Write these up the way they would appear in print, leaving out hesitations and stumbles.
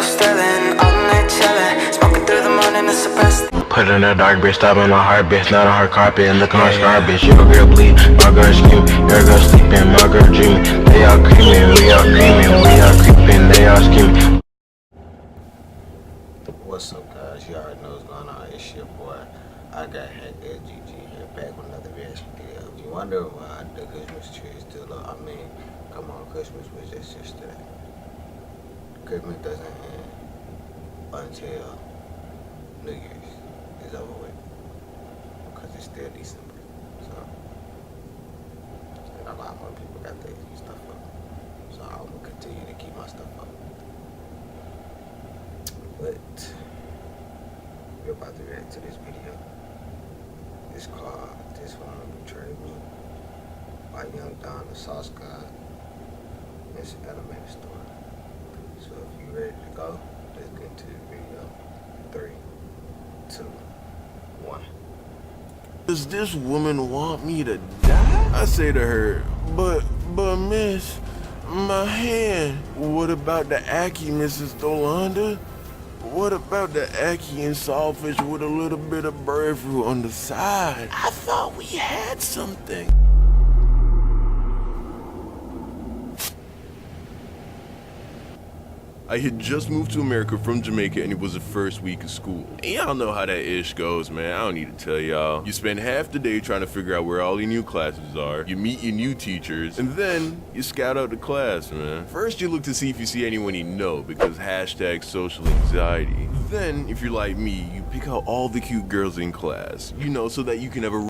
Sterling, all night chillin', smoking through the morning to suppress. Put in a dark bitch, stop on a hard bitch, not a hard carpet, and looking on scar bitch. Your girl bleed, my girl scream, your girl sleeping, my girl dreaming. They all creaming, we all creaming, we all creeping, they all screaming. What's up, guys? You already know what's going on. It's your boy. I got Hank LGG here back with another reaction video. You wonder why the Christmas tree is still up? I mean, come on, Christmas was just yesterday. Christmas doesn't end until New Year's is over with, because it's still December. So, and a lot more people got their stuff up. So I'm gonna continue to keep my stuff up. But we're about to react to this video. It's called "This Woman Betrayed Me" by Young Don, the Sauce God. It's an animated story. So if you ready to go, let's get into the video. 3, 2, 1. Does this woman want me to die? I say to her, but miss, my hand. What about the ackee, Mrs. Dolanda? What about the ackee and saltfish with a little bit of breadfruit on the side? I thought we had something. I had just moved to America from Jamaica and it was the first week of school. And y'all know how that ish goes, man. I don't need to tell y'all. You spend half the day trying to figure out where all your new classes are. You meet your new teachers, and then you scout out the class, man. First, you look to see if you see anyone you know, because hashtag social anxiety. Then, if you're like me, you pick out all the cute girls in class, you know, so that you can have a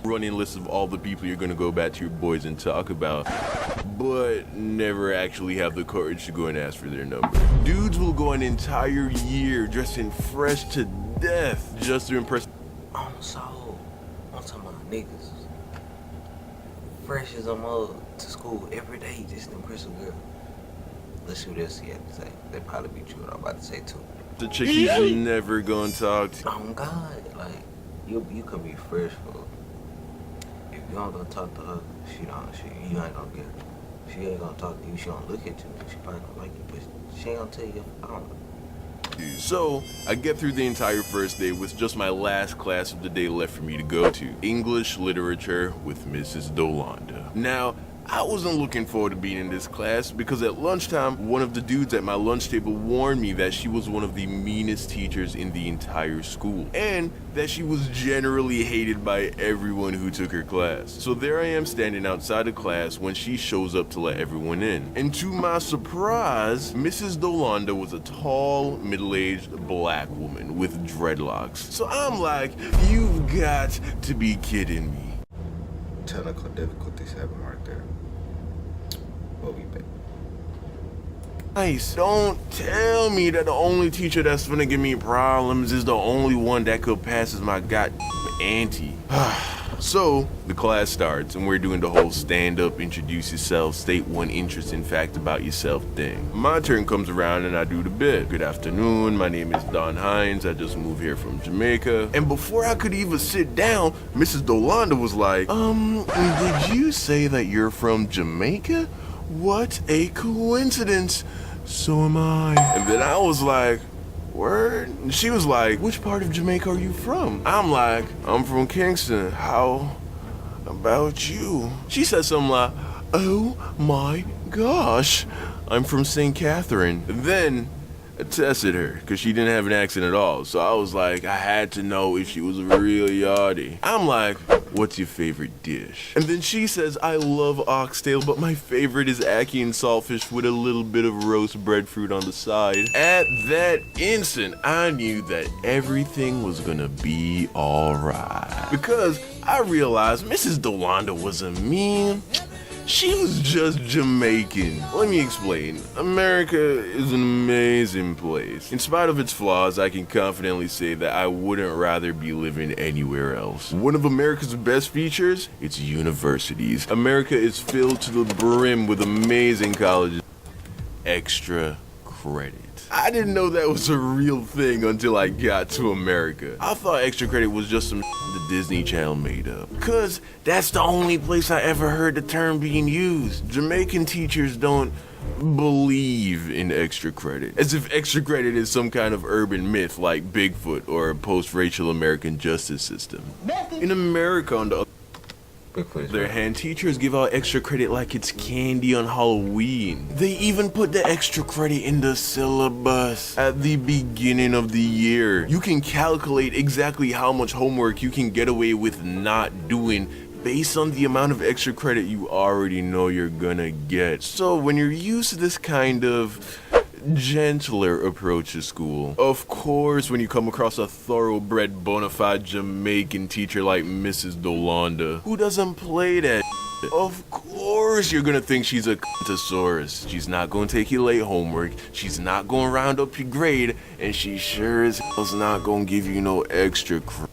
running list of all the people you're gonna go back to your boys and talk about, but never actually have the courage to go and ask for their number. Dudes will go an entire year dressing fresh to death just to impress. So, I'm talking about niggas. Fresh as I'm to school every day, just to impress a girl. Let's see what else he had to say. They probably be true what I'm about to say too. The chick he's never gonna talk to. Oh God, like you can be fresh for. If you don't gonna talk to her, you ain't gonna get her. She ain't gonna talk to you, she don't look at you, she probably don't like you, but she ain't gonna tell you, I don't know. So, I get through the entire first day with just my last class of the day left for me to go to. English Literature with Mrs. Dolanda. Now, I wasn't looking forward to being in this class because at lunchtime, one of the dudes at my lunch table warned me that she was one of the meanest teachers in the entire school, and that she was generally hated by everyone who took her class. So there I am standing outside of class when she shows up to let everyone in. And to my surprise, Mrs. Dolanda was a tall, middle-aged black woman with dreadlocks. So I'm like, you've got to be kidding me. Technical difficulties happen right there. We'll be back. Nice. Don't tell me that the only teacher that's gonna give me problems is the only one that could pass as my goddamn auntie. So, the class starts, and we're doing the whole stand up, introduce yourself, state one interesting fact about yourself thing. My turn comes around and I do the bit. Good afternoon, my name is Don Hines, I just moved here from Jamaica. And before I could even sit down, Mrs. Dolanda was like, did you say that you're from Jamaica? What a coincidence. So am I. And then I was like, word? And she was like, which part of Jamaica are you from? I'm like, I'm from Kingston. How about you? She said something like, oh my gosh, I'm from St. Catherine. And then I tested her because she didn't have an accent at all. So I was like, I had to know if she was a real yachty. I'm like, what's your favorite dish? And then she says, I love oxtail, but my favorite is ackee and saltfish with a little bit of roast breadfruit on the side. At that instant, I knew that everything was gonna be alright. Because I realized Mrs. Dolanda wasn't mean. She was just Jamaican. Let me explain. America is an amazing place. In spite of its flaws, I can confidently say that I wouldn't rather be living anywhere else. One of America's best features? Its universities. America is filled to the brim with amazing colleges. Extra credit. I didn't know that was a real thing until I got to America. I thought extra credit was just some the Disney Channel made up. Cause that's the only place I ever heard the term being used. Jamaican teachers don't believe in extra credit. As if extra credit is some kind of urban myth like Bigfoot or a post-racial American justice system. In America, on the other hand, teachers give out extra credit like it's candy on Halloween. They even put the extra credit in the syllabus at the beginning of the year. You can calculate exactly how much homework you can get away with not doing based on the amount of extra credit you already know you're gonna get. So when you're used to this kind of gentler approach to school, of course when you come across a thoroughbred bona fide Jamaican teacher like Mrs. Dolanda, who doesn't play that shit, of course you're gonna think she's a c***tosaurus. She's not gonna take your late homework, she's not gonna round up your grade, and she sure as hell's not gonna give you no extra credit.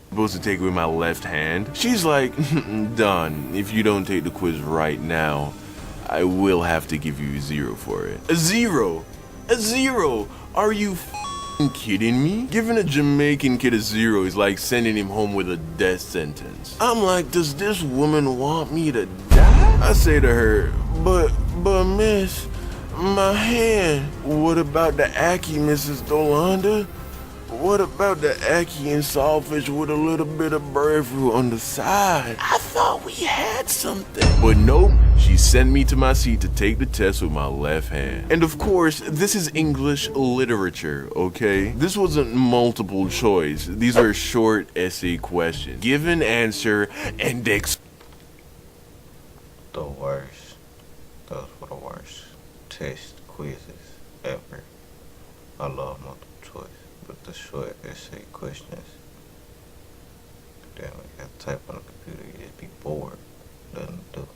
Supposed to take it with my left hand. She's like, done. If you don't take the quiz right now, I will have to give you a 0 for it. A 0? A 0? Are you f***ing kidding me? Giving a Jamaican kid a 0 is like sending him home with a death sentence. I'm like, does this woman want me to die? I say to her, but miss, my hand. What about the ackee, Mrs. Dolanda? What about the ackee and saltfish with a little bit of breadfruit on the side? I thought we had something. But nope, she sent me to my seat to take the test with my left hand. And of course, this is English literature, okay? This wasn't multiple choice. These are short essay questions. Give an answer and The worst. Those were the worst test quizzes ever. I love multiple choice. But the short essay questions, then we got to type on the computer, you just be bored, nothing to do.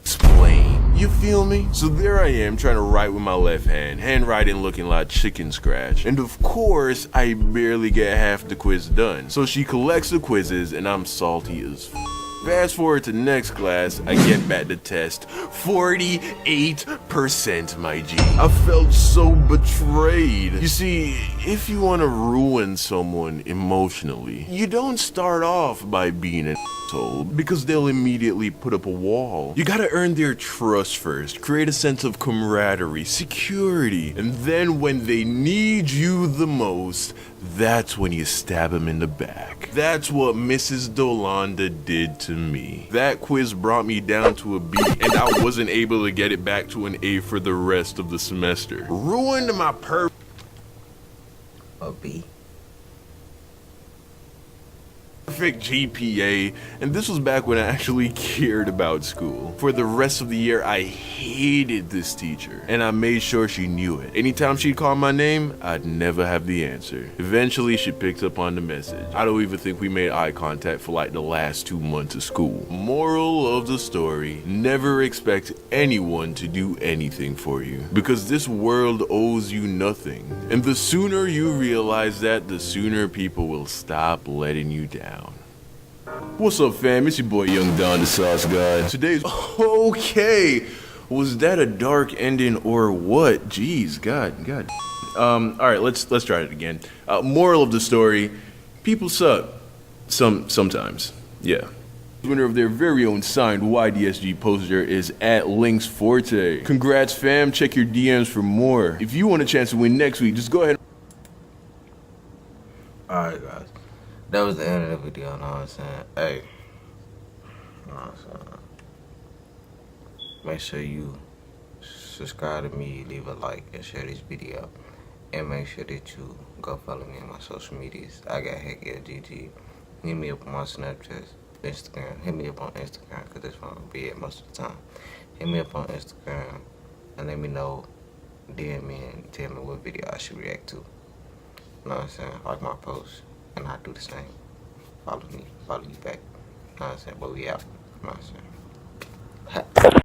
Explain. You feel me? So there I am trying to write with my left hand, handwriting looking like chicken scratch. And of course, I barely get half the quiz done. So she collects the quizzes and I'm salty as f***. Fast forward to next class, I get back the test. 48%, my G. I felt so betrayed. You see, if you want to ruin someone emotionally, you don't start off by being an asshole, because they'll immediately put up a wall. You gotta earn their trust first, create a sense of camaraderie, security, and then when they need you the most, that's when you stab them in the back. That's what Mrs. Dolanda did to me. That quiz brought me down to a B, and I wasn't able to get it back to an A for the rest of the semester. Ruined my A B? perfect GPA, and this was back when I actually cared about school. For the rest of the year, I hated this teacher, and I made sure she knew it. Anytime she'd call my name, I'd never have the answer. Eventually, she picked up on the message. I don't even think we made eye contact for like the last 2 months of school. Moral of the story, never expect anyone to do anything for you, because this world owes you nothing. And the sooner you realize that, the sooner people will stop letting you down. What's up, fam? It's your boy Young Don, the Sauce God. Today's okay. Was that a dark ending or what? Jeez, God. All right, let's try it again. Moral of the story: people suck. Sometimes, yeah. Winner of their very own signed YDSG poster is at Lynx Forte. Congrats, fam. Check your DMs for more. If you want a chance to win next week, just go ahead. Alright, guys. That was the end of the video, know what I'm saying? Hey. Know what I'm saying? Make sure you subscribe to me, leave a like, and share this video. And make sure that you go follow me on my social medias. I got HeckLGG. Hit me up on my Snapchat, Instagram. Hit me up on Instagram, because that's where I'm going to be at most of the time. Hit me up on Instagram and let me know, DM me and tell me what video I should react to. Know what I'm saying? Like my posts. And I do the same. Follow me, follow you back. Know what I'm saying? But we out. Know what I'm saying?